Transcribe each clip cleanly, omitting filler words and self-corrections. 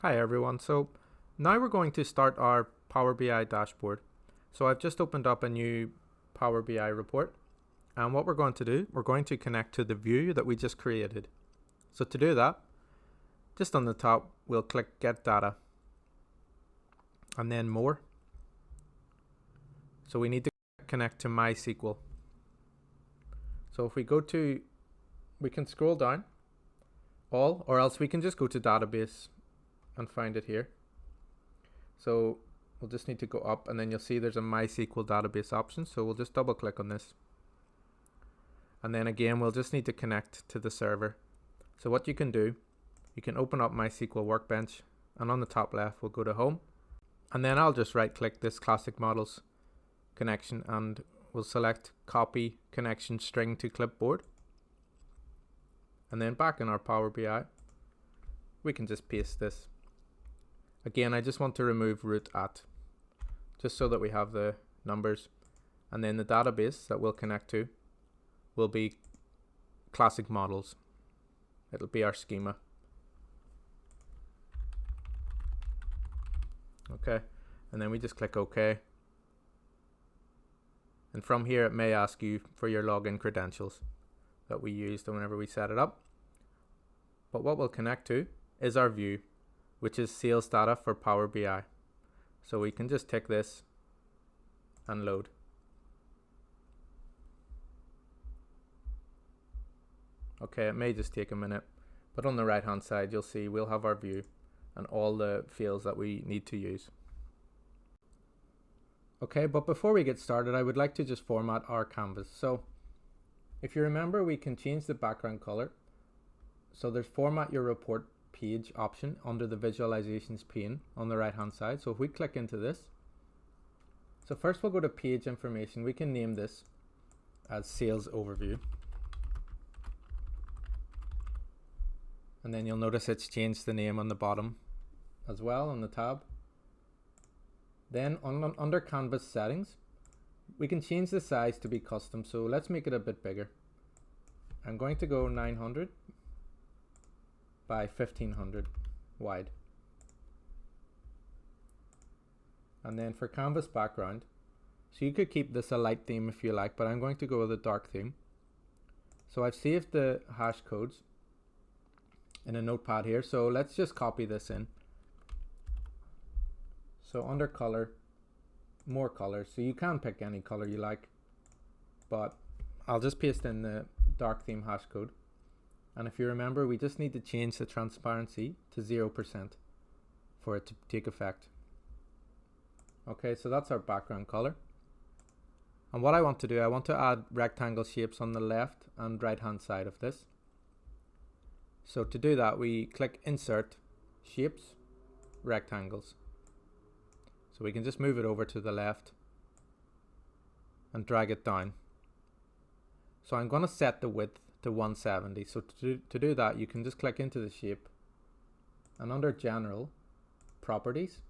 Hi everyone. So now we're going to start our Power BI dashboard. So I've just opened up a new Power BI report, and what we're going to do, we're going to connect to the view that we just created. So to do that, just on the top, we'll click Get Data and then More. So we need to connect to MySQL. So if we go to, we can scroll down all, or else we can just go to Database and find it here. So we'll just need to go up, and then you'll see there's a MySQL database option. So we'll just double click on this. And then again, we'll just need to connect to the server. So what you can do, you can open up MySQL Workbench, and on the top left, we'll go to Home. And then I'll just right click this Classic Models connection, and we'll select Copy Connection String to Clipboard. And then back in our Power BI, we can just paste this. Again, I just want to remove root at, just so that we have the numbers. And then the database that we'll connect to will be Classic Models. It'll be our schema. Okay, and then we just click OK. And from here, it may ask you for your login credentials that we used whenever we set it up. But what we'll connect to is our view, which is sales data for Power BI. So we can just tick this and load. Okay, it may just take a minute, but on the right hand side, you'll see we'll have our view and all the fields that we need to use. Okay, but before we get started, I would like to just format our canvas. So if you remember, we can change the background color. So there's Format Your Report Page option under the Visualizations pane on the right hand side. So if we click into this, so first we'll go to Page Information. We can name this as Sales Overview. And then you'll notice it's changed the name on the bottom as well on the tab. Then under Canvas Settings, we can change the size to be custom. So let's make it a bit bigger. I'm going to go 900 by 1500 wide. And then for canvas background, so you could keep this a light theme if you like, but I'm going to go with a dark theme. So I've saved the hash codes in a notepad here. So let's just copy this in. So under color, more colors. So you can pick any color you like, but I'll just paste in the dark theme hash code. And if you remember, we just need to change the transparency to 0% for it to take effect. Okay, so that's our background color. And what I want to do, I want to add rectangle shapes on the left and right hand side of this. So to do that, we click Insert, Shapes, Rectangles. So we can just move it over to the left and drag it down. So I'm going to set the width to 170. So to do that, you can just click into the shape, and under General, Properties,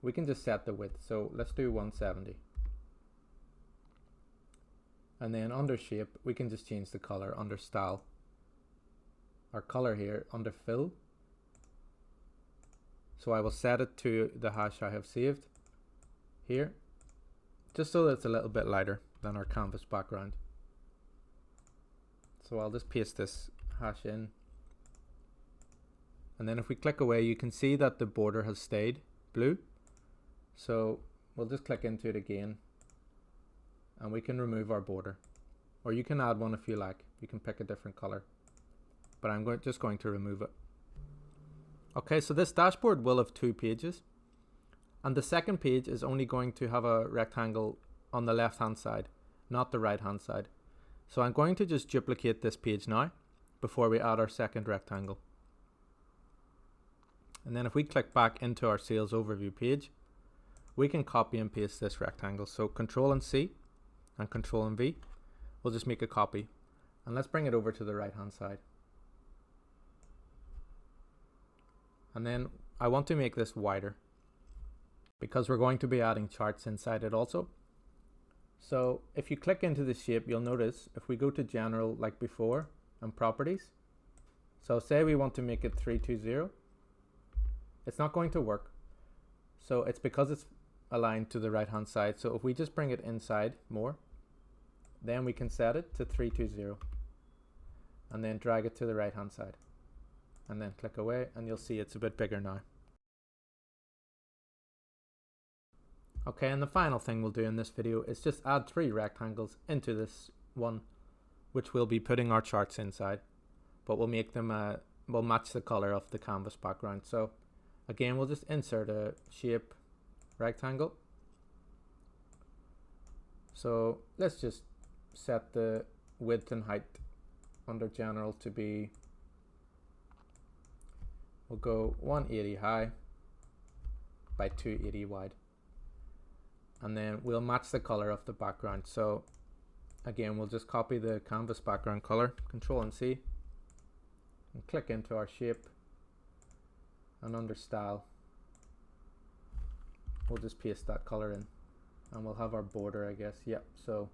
we can just set the width. So let's do 170. And then under Shape, we can just change the color under Style. Our color here under Fill. So I will set it to the hash I have saved here, just so that it's a little bit lighter than our canvas background. So I'll just paste this hash in. And then if we click away, you can see that the border has stayed blue. So we'll just click into it again, and we can remove our border. Or you can add one if you like. You can pick a different color. But I'm just going to remove it. Okay, so this dashboard will have 2 pages. And the second page is only going to have a rectangle on the left hand side, not the right hand side. So I'm going to just duplicate this page now before we add our second rectangle. And then if we click back into our sales overview page, we can copy and paste this rectangle. So Control and C and Control and V will just make a copy. And let's bring it over to the right hand side. And then I want to make this wider because we're going to be adding charts inside it also. So if you click into the shape, you'll notice if we go to General like before and Properties, so say we want to make it 320, it's not going to work. So it's because it's aligned to the right hand side. So if we just bring it inside more, then we can set it to 320 and then drag it to the right hand side and then click away, and you'll see it's a bit bigger now. Okay, and the final thing we'll do in this video is just add 3 rectangles into this one, which we'll be putting our charts inside, but we'll make them we'll match the color of the canvas background. So again, we'll just insert a shape rectangle. So let's just set the width and height under general to be, we'll go 180 high by 280 wide, and then we'll match the color of the background. So again, we'll just copy the canvas background color, Control and C, and click into our shape, and under style we'll just paste that color in, and we'll have our border, I guess. Yep, so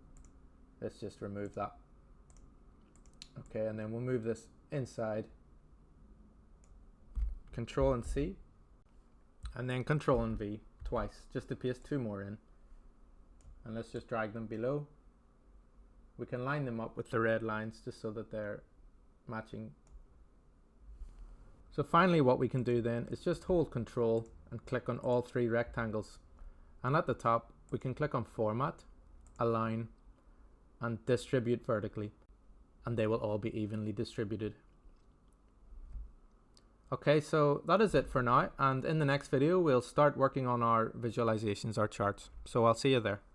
let's just remove that. Okay, and then we'll move this inside, Control and C, and then Control and V twice just to paste 2 more in, and let's just drag them below. We can line them up with the red lines just so that they're matching. So finally what we can do then is just hold Control and click on all 3 rectangles, and at the top we can click on Format, Align, and Distribute Vertically, and they will all be evenly distributed. Okay, so that is it for now, and in the next video we'll start working on our visualizations, our charts. So I'll see you there.